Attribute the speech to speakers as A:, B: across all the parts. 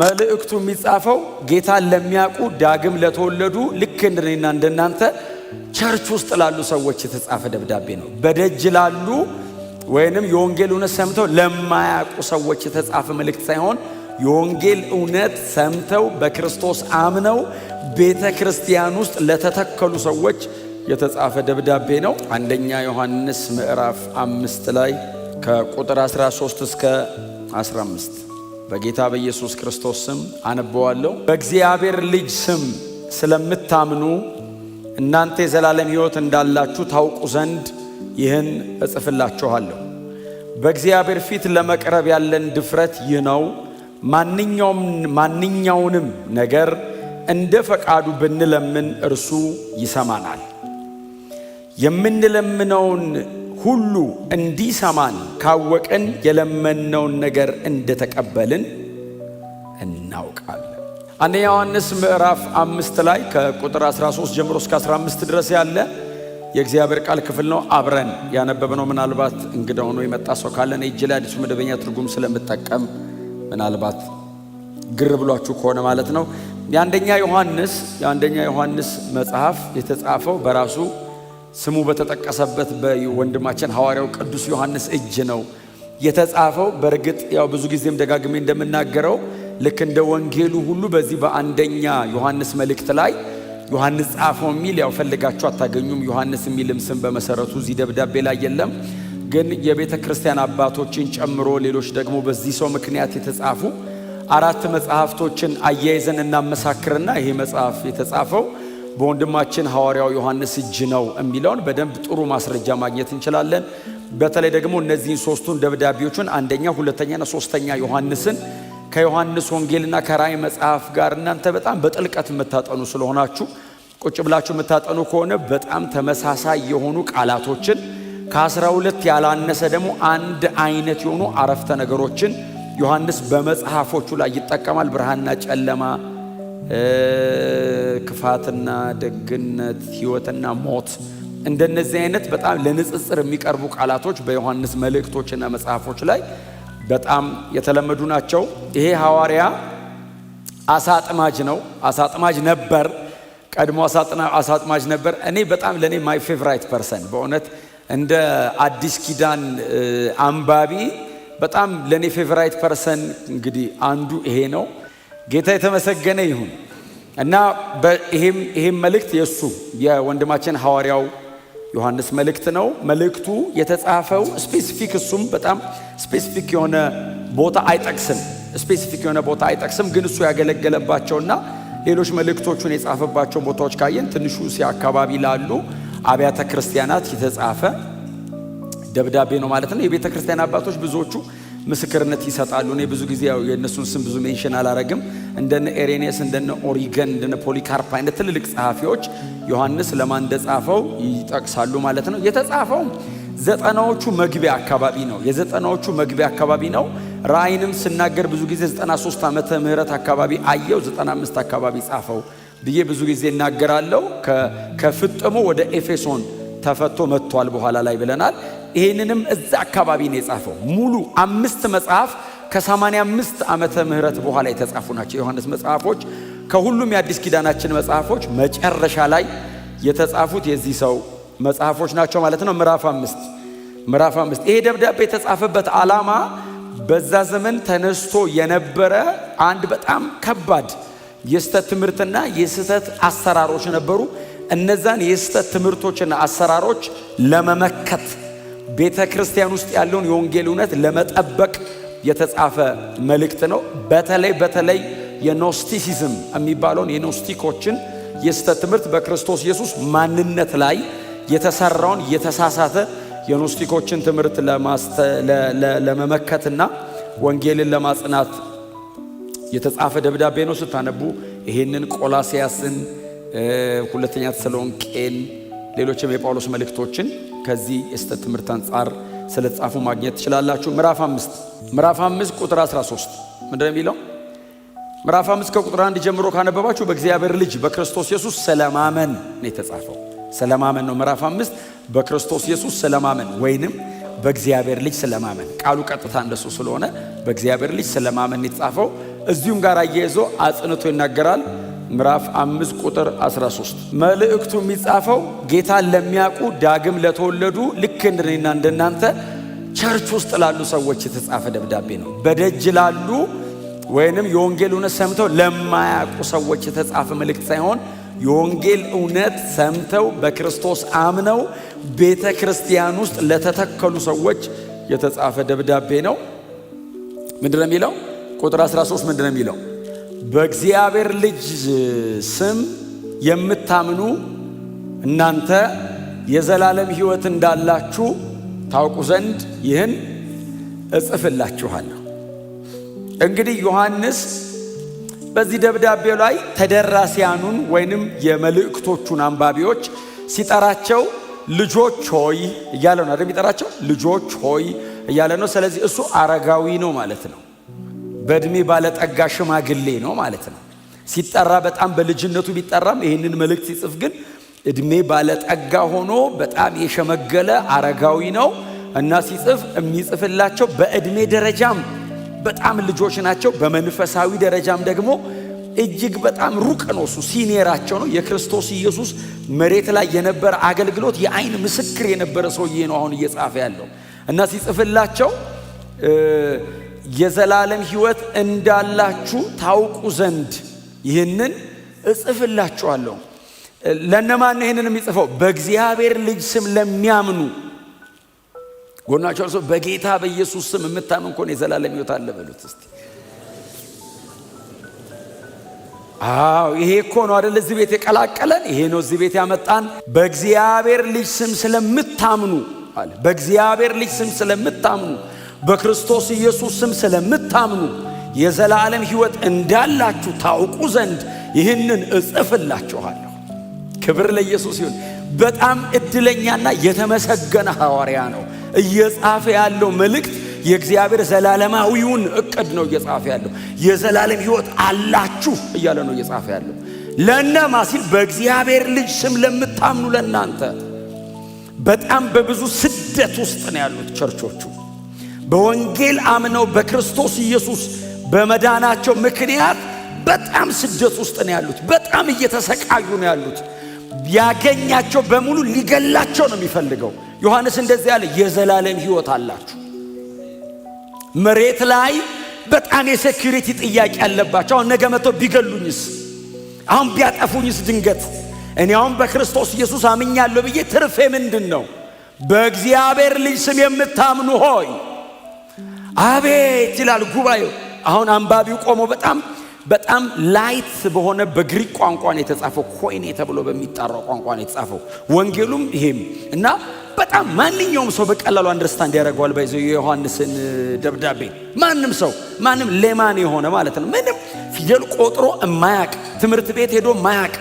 A: መልእክቱ የሚጻፈው ጌታን ለሚያውቁ ዳግም ለተወለዱ ልክ እንደኔና እንደናንተ ቸርች ውስጥ ላሉ ሰዎች የተጻፈ ደብዳቤ ነው። በደጅ ላሉ ወይንም የወንጌል እውነት ሰምተው ለማያውቁ ሰዎች የተጻፈ መልእክት ሳይሆን የወንጌል እውነት ሰምተው በክርስቶስ አምነው ቤተ ክርስቲያን ውስጥ ለተተከሉ ሰዎች የተጻፈ ደብዳቤ ነው። አንደኛ ዮሐንስ ምዕራፍ 5 ላይ ከቁጥር 13 እስከ 15 በጌታ በኢየሱስ ክርስቶስ ስም አነበዋለሁ። በእግዚአብሔር ልጅ ስም ስለምታምኑ እናንተ የዘላለም ሕይወት እንዳላችሁ ታውቁ ዘንድ ይህን እጽፍላችኋለሁ። በእግዚአብሔር ፊት ለመቅረብ ያለን ድፍረት ይህ ነው። ማንኛውንም ነገር እንደ ፈቃዱ ብንለምን እርሱ ይሰማናል። የምንለምነውን ሁሉ እንዲሰማን ካወቅን የለመነውን ነገር እንደተቀበልን እናውቃለን። አንደኛ ዮሐንስ ምዕራፍ 5 ላይ ከቁጥር 13 ጀምሮ እስከ 15 ድረስ ያለ የእግዚአብሔር ቃል ክፍል ነው። አብረን ያነበብነው ምናልባት እንግዳ ሆኖ የመጣ ሰው ካለ እጅ ላይ አዲሱ መደበኛ ትርጉም ስለምጠቀም ምናልባት ግር ብሏችሁ ከሆነ ማለት ነው። የአንደኛ ዮሐንስ መጽሐፍ የተጻፈው በራሱ ስሙ በተጠቀሰበት በወንድማችን ሐዋርያው ቅዱስ ዮሐንስ እጅ ነው የተጻፈው። በእርግጥ ያው ብዙ ጊዜም ደጋግሜ እንደምናገረው ልክ እንደ ወንጌሉ ሁሉ በዚህ በአንደኛ ዮሐንስ መልእክት ላይ ዮሐንስ ጻፈው የሚል ያው ፈልጋችሁ አታገኙም። ዮሐንስ የሚልም ስም በመሰረቱ እዚህ ደብዳቤ ላይ የለም። ግን የቤተ ክርስቲያን አባቶችን ጨምሮ ሌሎች ደግሞ በዚህ ሰው ምክንያት የተጻፉ 4 መጽሐፍቶችን አያይዘን እናመሳክርና ይሄ መጽሐፍ የተጻፈው በወንድማችን ሐዋርያው ዮሐንስ እጅ ነው የሚለውን በደንብ ጥሩ ማስረጃ ማግኘት እንችላለን። በተለይ ደግሞ እነዚህን 3ቱን ደብዳቤዎችን አንደኛ፣ ሁለተኛና 3ኛ ዮሐንስን ከዮሐንስ ወንጌልና ከራእይ መጽሐፍ ጋር እናንተ በጣም በጥልቀት የምታጠኑ ስለሆናችሁ ቁጭ ብላችሁ የምታጠኑ ከሆነ በጣም ተመሳሳይ የሆኑ ቃላቶችን ከ12 ያላነሰ ደግሞ አንድ አይነት የሆኑ አረፍተ ነገሮችን ዮሐንስ በመጽሐፎቹ ላይ ይጠቀማል። ብርሃንና ጨለማ፣ ክፋትና ደግነት፣ ሕይወትና ሞት፣ እንደነዚህ አይነት በጣም ለንጽጽር የሚቀርቡ ቃላቶች በዮሐንስ መልእክቶችና መጽሐፎች ላይ በጣም የተለመዱ ናቸው። ይሄ ሐዋርያ አሳጥማጅ ነው። አሳጥማጅ ነበር፣ ቀድሞ አሳጥማጅ ነበር። እኔ በጣም ለኔ ማይ ፌቨራይት ፐርሰን በእውነት እንደ አዲስ ኪዳን አንባቢ በጣም ለኔ ፌቨራይት ፐርሰን እንግዲህ አንዱ ይሄ ነው። ጌታ የተመሰገነ ይሁን እና ይሄም መልእክት የሱ የወንድማችን ሐዋርያው ዮሐንስ መልእክት ነው። መልእክቱ የተጻፈው ስፔሲፊክ እሱም በጣም ስፔሲፊክ የሆነ ቦታ አይጠቅስም። ግን እሱ ያገለገለባቸውና ሌሎች መልእክቶቹን የጻፈባቸው ቦታዎች ካየን ትንሹ እስያ አካባቢ ላሉ አብያተ ክርስቲያናት የተጻፈ ደብዳቤ ነው ማለት ነው። የቤተ ክርስቲያን አባቶች ብዙዎቹ ምስክርነት ይሰጣሉ። እኔ ብዙ ጊዜ ያው የእነሱን ስም ብዙ ሜንሽን አላረግም። እንደነ ኤሬኔስ፣ እንደነ ኦሪገን፣ እንደነ ፖሊካርፕ አይነት ትልልቅ ጸሐፊዎች ዮሐንስ ለማን እንደጻፈው ይጠቅሳሉ ማለት ነው። የተጻፈው ዘጠናዎቹ መግቢያ አካባቢ ነው። ራእይንም ስናገር ብዙ ጊዜ 93 ዓመተ ምህረት አካባቢ አየው 95 አካባቢ ጻፈው ብዬ ብዙ ጊዜ እናገራለሁ። ከፍጥሞ ወደ ኤፌሶን ተፈቶ መጥቷል በኋላ ላይ ብለናል። ይሄንንም እዛ አካባቢ ነው የጻፈው። ሙሉ 5 መጽሐፍ ከ85 ዓመተ ምህረት በኋላ የተጻፉ ናቸው ዮሐንስ መጽሐፎች። ከሁሉም የአዲስ ኪዳናችን መጽሐፎች መጨረሻ ላይ የተጻፉት የዚህ ሰው መጽሐፎች ናቸው ማለት ነው። ምዕራፍ 5 ይሄ ደብዳቤ የተጻፈበት ዓላማ በዛ ዘመን ተነስቶ የነበረ አንድ በጣም ከባድ የስተት ትምህርትና የስተት አሰራሮች ነበሩ። እነዛን የስተት ትምህርቶችና አሰራሮች ለመመከት ቤተ ክርስቲያን ውስጥ ያለውን የወንጌል እውነት ለመጠበቅ የተጻፈ መልእክት ነው። በተለይ የኖስቲሲዝም የሚባለውን የኖስቲኮችን የስተት ትምህርት በክርስቶስ ኢየሱስ ማንነት ላይ የተሰራውን የተሳሳተ የኖስቲኮችን ትምህርት ለመመከትና ወንጌልን ለማጽናት የተጻፈ ደብዳቤ ነው። ስታነቡ ይሄንን ቆላስያስን፣ ሁለተኛ ተሰሎንቄን፣ ሌሎችም የጳውሎስ መልእክቶችን ከዚህ የስተት ትምህርት አንጻር ስለተጻፉ ማግኘት ትችላላችሁ። ምዕራፍ 5 ቁጥር 13 ምንድነው የሚለው? ምዕራፍ 5 ከቁጥር 1 ጀምሮ ካነበባችሁ በእግዚአብሔር ልጅ በክርስቶስ ኢየሱስ ስለማመን ነው የተጻፈው። ስለማመን ነው። ምዕራፍ 5 በክርስቶስ ኢየሱስ ስለማመን ወይንም በእግዚአብሔር ልጅ ስለማመን ቃሉ ቀጥታ እንደሱ ስለሆነ በእግዚአብሔር ልጅ ስለማመን የተጻፈው እዚሁም ጋር አያይዞ አጽንቶ ይናገራል። ምዕራፍ 5 ቁጥር 13 መልእክቱ የሚጻፈው ጌታን ለሚያውቁ ዳግም ለተወለዱ ልክ እንደኔና እንደናንተ ቸርች ውስጥ ላሉ ሰዎች የተጻፈ ደብዳቤ ነው። በደጅ ላሉ ወይንም የወንጌል እውነት ሰምተው ለማያውቁ ሰዎች የተጻፈ መልእክት ሳይሆን የወንጌል እውነት ሰምተው በክርስቶስ አምነው ቤተ ክርስቲያን ውስጥ ለተተከሉ ሰዎች የተጻፈ ደብዳቤ ነው። ምንድነው የሚለው? ቁጥር 13 ምንድነው የሚለው? በእግዚአብሔር ልጅ ስም የምታምኑ እናንተ የዘላለም ሕይወት እንዳላችሁ ታውቁ ዘንድ ይህን እጽፍላችኋለሁ። እንግዲህ ዮሐንስ በዚህ ደብዳቤው ላይ ተደራሲያኑን ወይንም የመልእክቶቹን አንባቢዎች ሲጠራቸው ልጆች ሆይ እያለ ነው አይደል? የሚጠራቸው ልጆች ሆይ እያለ ነው። ስለዚህ እሱ አረጋዊ ነው ማለት ነው። በእድሜ ባለጠጋ ሽማግሌ ነው ማለት ነው። ሲጠራ በጣም በልጅነቱ ቢጠራም ይህንን መልእክት ሲጽፍ ግን እድሜ ባለጠጋ ሆኖ በጣም የሸመገለ አረጋዊ ነው እና ሲጽፍ የሚጽፍላቸው በእድሜ ደረጃም በጣም ልጆች ናቸው። በመንፈሳዊ ደረጃም ደግሞ እጅግ በጣም ሩቅ ነው። እሱ ሲኒየራቸው ነው። የክርስቶስ ኢየሱስ መሬት ላይ የነበረ አገልግሎት የአይን ምስክር የነበረ ሰውዬ ነው አሁን እየጻፈ ያለው እና ሲጽፍላቸው የዘላለም ሕይወት እንዳላችሁ ታውቁ ዘንድ ይህንን እጽፍላችኋለሁ። ለነማን ነው ይህንን የሚጽፈው? በእግዚአብሔር ልጅ ስም ለሚያምኑ። ጎናቸው ሰው በጌታ በኢየሱስ ስም የምታምን ከሆነ የዘላለም ሕይወት አለ በሉት እስቲ። ይሄ እኮ ነው አይደል እዚህ ቤት የቀላቀለን፣ ይሄ ነው እዚህ ቤት ያመጣን። በእግዚአብሔር ልጅ ስም ስለምታምኑ አለ። በእግዚአብሔር ልጅ ስም ስለምታምኑ፣ በክርስቶስ ኢየሱስ ስም ስለምታምኑ የዘላለም ሕይወት እንዳላችሁ ታውቁ ዘንድ ይህንን እጽፍላችኋለሁ። ክብር ለኢየሱስ ይሁን። በጣም እድለኛና የተመሰገነ ሐዋርያ ነው። እየጻፈ ያለው መልእክት የእግዚአብሔር ዘላለማዊውን እቅድ ነው እየጻፈ ያለው። የዘላለም ሕይወት አላችሁ እያለ ነው እየጻፈ ያለው። ለእነማ ሲል? በእግዚአብሔር ልጅ ስም ለምታምኑ ለእናንተ። በጣም በብዙ ስደት ውስጥ ነው ያሉት ቸርቾቹ። በወንጌል አምነው በክርስቶስ ኢየሱስ በመዳናቸው ምክንያት በጣም ስደት ውስጥ ነው ያሉት። በጣም እየተሰቃዩ ነው ያሉት። ያገኛቸው በሙሉ ሊገላቸው ነው የሚፈልገው። ዮሐንስ እንደዚህ ያለ የዘላለም ሕይወት አላችሁ። መሬት ላይ በጣም የሴኩሪቲ ጥያቄ ያለባቸው፣ አሁን ነገ መጥተው ቢገሉኝስ፣ አሁን ቢያጠፉኝስ ድንገት፣ እኔ አሁን በክርስቶስ ኢየሱስ አምኛለሁ ብዬ ትርፌ ምንድን ነው? በእግዚአብሔር ልጅ ስም የምታምኑ ሆይ አቤት ይላል ጉባኤው። አሁን አንባቢው ቆሞ በጣም ላይት በሆነ በግሪክ ቋንቋ ነው የተጻፈው። ኮይኔ ተብሎ በሚጣራው ቋንቋ ነው የተጻፈው ወንጌሉም ይሄም እና በጣም ማንኛውም ሰው በቀላሉ አንደርስታንድ ያደርገዋል። ባይዘው የዮሐንስን ደብዳቤ ማንም ሌማን የሆነ ማለት ነው፣ ምንም ፊደል ቆጥሮ የማያቅ ትምህርት ቤት ሄዶ የማያቅ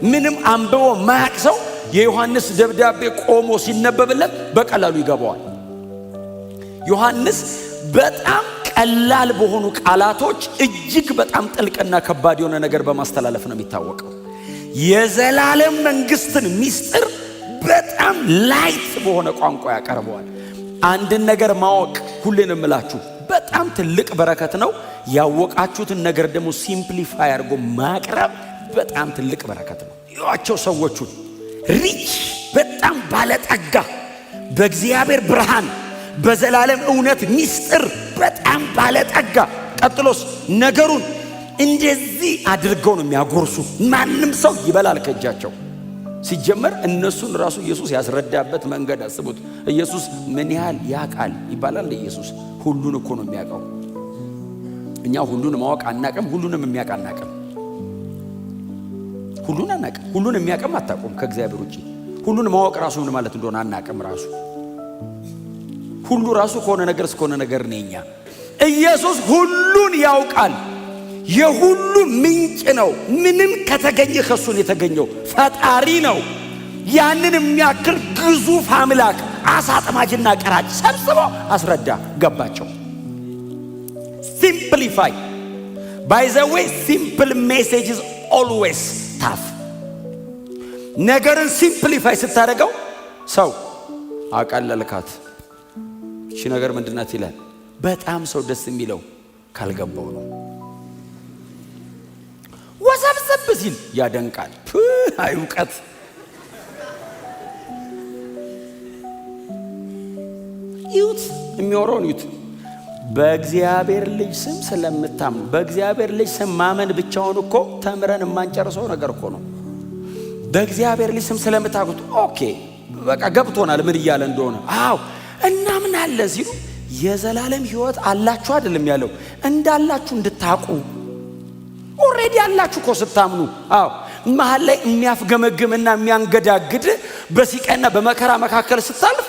A: ምንም አንብቦ የማያቅ ሰው የዮሐንስ ደብዳቤ ቆሞ ሲነበብለት በቀላሉ ይገባዋል። ዮሐንስ በጣም ቀላል በሆኑ ቃላቶች እጅግ በጣም ጥልቅና ከባድ የሆነ ነገር በማስተላለፍ ነው የሚታወቀው። የዘላለም መንግስትን ሚስጥር በጣም ላይት በሆነ ቋንቋ ያቀርበዋል። አንድን ነገር ማወቅ ሁሌን እምላችሁ በጣም ትልቅ በረከት ነው። ያወቃችሁትን ነገር ደግሞ ሲምፕሊፋይ አድርጎ ማቅረብ በጣም ትልቅ በረከት ነው። ያቸው ሰዎቹን ሪች በጣም ባለጠጋ በእግዚአብሔር ብርሃን በዘላለም እውነት ሚስጥር በጣም ባለጠጋ። ቀጥሎስ ነገሩን እንደዚህ አድርገው ነው የሚያጎርሱ። ማንም ሰው ይበላል ከእጃቸው። ሲጀመር እነሱን ራሱ ኢየሱስ ያስረዳበት መንገድ አስቡት። ኢየሱስ ምን ያህል ያውቃል ይባላል። ኢየሱስ ሁሉን እኮ ነው የሚያውቀው። እኛ ሁሉን ማወቅ አናቅም፣ ሁሉንም የሚያውቅ አናቅም። ሁሉን አናቅም፣ ሁሉን የሚያውቅም አታውቁም ከእግዚአብሔር ውጪ። ሁሉን ማወቅ ራሱ ምን ማለት እንደሆነ አናቅም። ራሱ ሁሉ ራሱ ከሆነ ነገር እስከሆነ ነገር ነኛ። ኢየሱስ ሁሉን ያውቃል። የሁሉ ምንጭ ነው። ምንም ከተገኘ ከሱን የተገኘው ፈጣሪ ነው። ያንን የሚያክል ግዙፍ አምላክ አሳ አጥማጅና ቀራጭ ሰብስቦ አስረዳ፣ ገባቸው። ሲምፕሊፋይ ባይ ዘ ዌይ ሲምፕል ሜሴጅ ኢዝ ኦልዌይስ ታፍ። ነገርን ሲምፕሊፋይ ስታደርገው ሰው አቀለልካት፣ እቺ ነገር ምንድናት ይላል። በጣም ሰው ደስ የሚለው ካልገባው ነው። ወሰብሰብ ሲል ያደንቃል። አይ እውቀት! ይሁት የሚወራውን ይሁት። በእግዚአብሔር ልጅ ስም ስለምታምኑ፣ በእግዚአብሔር ልጅ ስም ማመን ብቻውን እኮ ተምረን የማንጨርሰው ነገር እኮ ነው። በእግዚአብሔር ልጅ ስም ስለምታውቁት ኦኬ በቃ ገብቶናል ምን እያለ እንደሆነ። አዎ እናምናለን ሲሉ የዘላለም ሕይወት አላችሁ አይደለም ያለው፣ እንዳላችሁ እንድታቁ። ኦሬዲ አላችሁ እኮ ስታምኑ። አዎ መሃል ላይ የሚያፍገመግምና የሚያንገዳግድ በሲቃና በመከራ መካከል ስታልፍ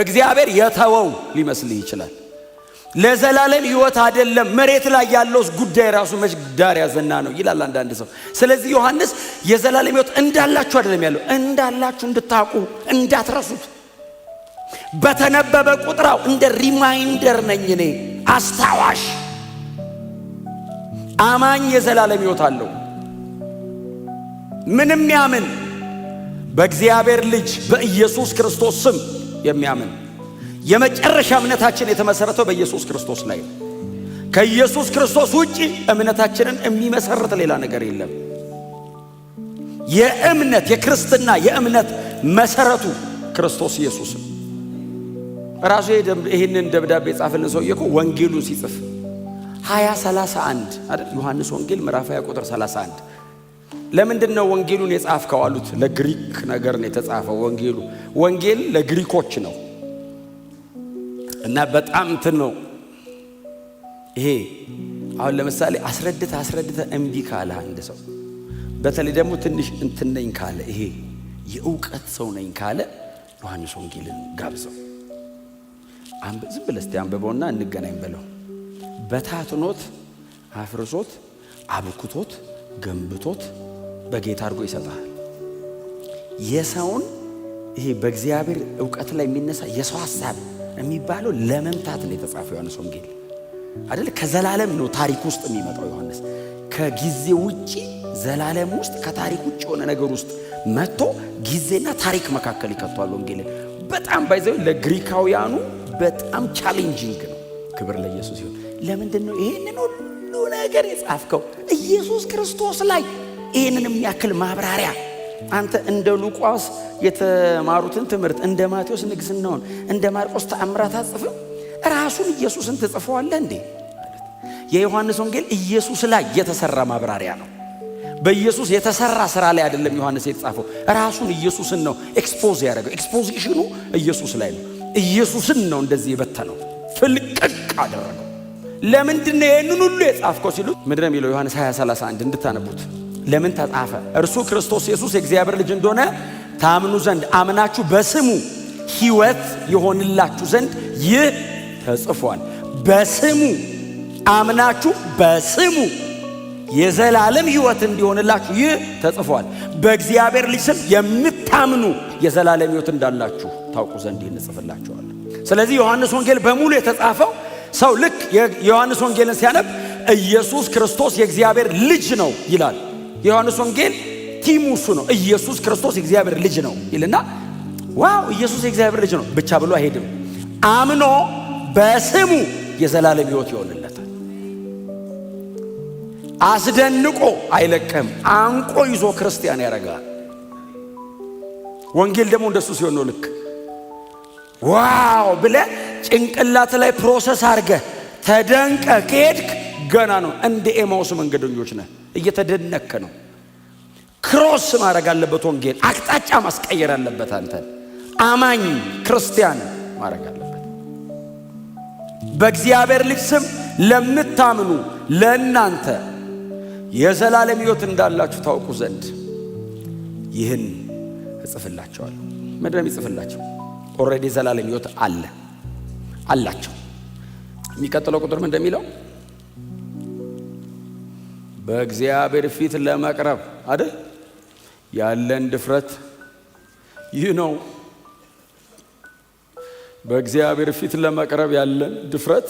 A: እግዚአብሔር የተወው ሊመስልህ ይችላል። ለዘላለም ሕይወት አይደለም መሬት ላይ ያለው ጉዳይ ራሱ መች ዳር ያዘና ነው ይላል አንዳንድ ሰው። ስለዚህ ዮሐንስ የዘላለም ሕይወት እንዳላችሁ አይደለም ያለው፣ እንዳላችሁ እንድታቁ እንዳትረሱት። በተነበበ ቁጥራው እንደ ሪማይንደር ነኝ እኔ አስታዋሽ። አማኝ የዘላለም ሕይወት አለው። ምንም ያምን በእግዚአብሔር ልጅ በኢየሱስ ክርስቶስ ስም የሚያምን የመጨረሻ እምነታችን የተመሰረተው በኢየሱስ ክርስቶስ ላይ ነው። ከኢየሱስ ክርስቶስ ውጪ እምነታችንን የሚመሰርት ሌላ ነገር የለም። የእምነት የክርስትና የእምነት መሰረቱ ክርስቶስ ኢየሱስ ነው። ራሱ ይሄንን ደብዳቤ ጻፈልን ሰውዬ እኮ ወንጌሉን ሲጽፍ 20:31 አይደል? ዮሐንስ ወንጌል ምዕራፍ 20 ቁጥር 31። ለምንድን ነው ወንጌሉን የጻፍከው አሉት። ለግሪክ ነገር ነው የተጻፈው ወንጌሉ። ወንጌል ለግሪኮች ነው እና በጣም እንትን ነው ይሄ። አሁን ለምሳሌ አስረድተ እምቢ ካለ አንድ ሰው፣ በተለይ ደግሞ ትንሽ እንትን ነኝ ካለ፣ ይሄ የእውቀት ሰው ነኝ ካለ ዮሐንስ ወንጌልን ጋብዘው። ዝም ብለህ እስቲ አንብበውና እንገናኝ በለው። በታትኖት አፍርሶት አብኩቶት ገንብቶት በጌታ አድርጎ ይሰጣል። የሰውን ይሄ በእግዚአብሔር እውቀት ላይ የሚነሳ የሰው ሐሳብ የሚባለው ለመምታት ነው የተጻፈው ዮሐንስ ወንጌል አይደል? ከዘላለም ነው ታሪክ ውስጥ የሚመጣው ዮሐንስ። ከጊዜ ውጪ ዘላለም ውስጥ ከታሪክ ውጪ የሆነ ነገር ውስጥ መጥቶ ጊዜና ታሪክ መካከል ይከቷል ወንጌልን። በጣም ባይዘው ለግሪካውያኑ በጣም ቻሌንጂንግ ነው። ክብር ለኢየሱስ ይሁን። ለምንድን ነው ይሄንን ሁሉ ነገር የጻፍከው ኢየሱስ ክርስቶስ ላይ? ይሄንን የሚያክል ማብራሪያ አንተ እንደ ሉቃስ የተማሩትን ትምህርት፣ እንደ ማቴዎስ ንግስናውን፣ እንደ ማርቆስ ተአምራት አጽፈው ራሱን ኢየሱስን ትጽፈዋለህ እንዴ? የዮሐንስ ወንጌል ኢየሱስ ላይ የተሰራ ማብራሪያ ነው። በኢየሱስ የተሰራ ስራ ላይ አይደለም ዮሐንስ የተጻፈው። ራሱን ኢየሱስን ነው ኤክስፖዝ ያደረገው። ኤክስፖዚሽኑ ኢየሱስ ላይ ነው። ኢየሱስን ነው እንደዚህ የበተነው፣ ፍልቅቅ አደረገው። ለምንድን ነው ይሄንን ሁሉ የጻፍከው ሲሉ ምንድነው የሚለው? ዮሐንስ 20:31 እንድታነቡት። ለምን ተጻፈ? እርሱ ክርስቶስ ኢየሱስ የእግዚአብሔር ልጅ እንደሆነ ታምኑ ዘንድ አምናችሁ በስሙ ሕይወት ይሆንላችሁ ዘንድ ይህ ተጽፏል። በስሙ አምናችሁ በስሙ የዘላለም ሕይወት እንዲሆንላችሁ ይህ ተጽፏል። በእግዚአብሔር ልጅ ስም የምታምኑ የዘላለም ሕይወት እንዳላችሁ ታውቁ ዘንድ ይህን እጽፍላችኋለሁ። ስለዚህ ዮሐንስ ወንጌል በሙሉ የተጻፈው ሰው ልክ የዮሐንስ ወንጌልን ሲያነብ ኢየሱስ ክርስቶስ የእግዚአብሔር ልጅ ነው ይላል። የዮሐንስ ወንጌል ቲሙሱ ነው። ኢየሱስ ክርስቶስ የእግዚአብሔር ልጅ ነው ይልና ዋው ኢየሱስ የእግዚአብሔር ልጅ ነው ብቻ ብሎ አይሄድም። አምኖ በስሙ የዘላለም ሕይወት ይሆንለታል። አስደንቆ አይለቅም፣ አንቆ ይዞ ክርስቲያን ያደርጋል። ወንጌል ደግሞ እንደሱ ሲሆን ነው ልክ ዋው ብለህ ጭንቅላት ላይ ፕሮሰስ አድርገህ ተደንቀ ከሄድክ ገና ነው። እንደ ኤማውስ መንገደኞች ነህ፣ እየተደነከ ነው። ክሮስ ማድረግ አለበት ወንጌል፣ አቅጣጫ ማስቀየር አለበት። አንተ አማኝ ክርስቲያን ማድረግ አለበት። በእግዚአብሔር ልጅ ስም ለምታምኑ ለእናንተ የዘላለም ሕይወት እንዳላችሁ ታውቁ ዘንድ ይህን እጽፍላቸዋለሁ። ምንድነው የሚጽፍላቸው? ኦልሬዲ የዘላለም ሕይወት አላቸው። የሚቀጥለው ቁጥር ምን እንደሚለው በእግዚአብሔር ፊት ለመቅረብ አይደል ያለን ድፍረት ይህ ነው። በእግዚአብሔር ፊት ለመቅረብ ያለን ድፍረት።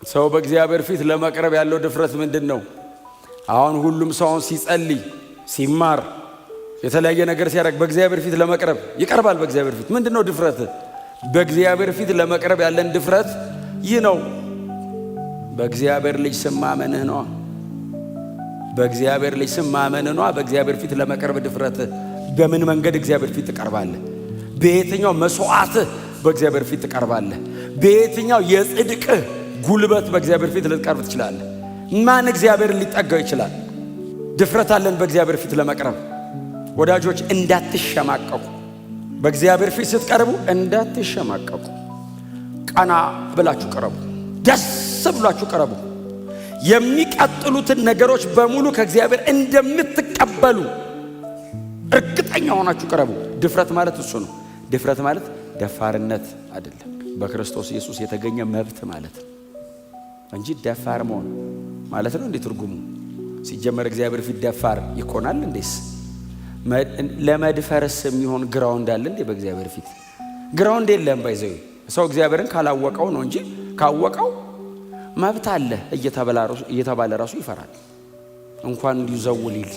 A: ሰው በእግዚአብሔር ፊት ለመቅረብ ያለው ድፍረት ምንድን ነው? አሁን ሁሉም ሰውን ሲጸልይ ሲማር የተለያየ ነገር ሲያደርግ በእግዚአብሔር ፊት ለመቅረብ ይቀርባል። በእግዚአብሔር ፊት ምንድን ነው ድፍረት? በእግዚአብሔር ፊት ለመቅረብ ያለን ድፍረት ይህ ነው። በእግዚአብሔር ልጅ ስም ማመንህ ነው። በእግዚአብሔር ላይ ስም ማመን ነው። በእግዚአብሔር ፊት ለመቅረብ ድፍረት በምን መንገድ እግዚአብሔር ፊት ትቀርባለህ? በየትኛው መስዋዕት በእግዚአብሔር ፊት ትቀርባለህ? በየትኛው የጽድቅ ጉልበት በእግዚአብሔር ፊት ልትቀርብ ትችላለህ? ማን እግዚአብሔርን ሊጠጋው ይችላል? ድፍረት አለን በእግዚአብሔር ፊት ለመቅረብ። ወዳጆች እንዳትሸማቀቁ፣ በእግዚአብሔር ፊት ስትቀርቡ እንዳትሸማቀቁ። ቀና ብላችሁ ቅረቡ፣ ደስ ብላችሁ ቅረቡ። የሚቀጥሉትን ነገሮች በሙሉ ከእግዚአብሔር እንደምትቀበሉ እርግጠኛ ሆናችሁ ቅረቡ። ድፍረት ማለት እሱ ነው። ድፍረት ማለት ደፋርነት አይደለም፣ በክርስቶስ ኢየሱስ የተገኘ መብት ማለት ነው እንጂ ደፋር መሆን ማለት ነው። እንዴት ትርጉሙ ሲጀመር እግዚአብሔር ፊት ደፋር ይኮናል እንዴስ? ለመድፈርስ የሚሆን ግራውንድ አለ እንዴ? በእግዚአብሔር ፊት ግራውንድ የለም። ባይዘው ሰው እግዚአብሔርን ካላወቀው ነው እንጂ ካወቀው መብት አለ እየተባለ ራሱ ይፈራል። እንኳን እንዲሁ ዘው ሊል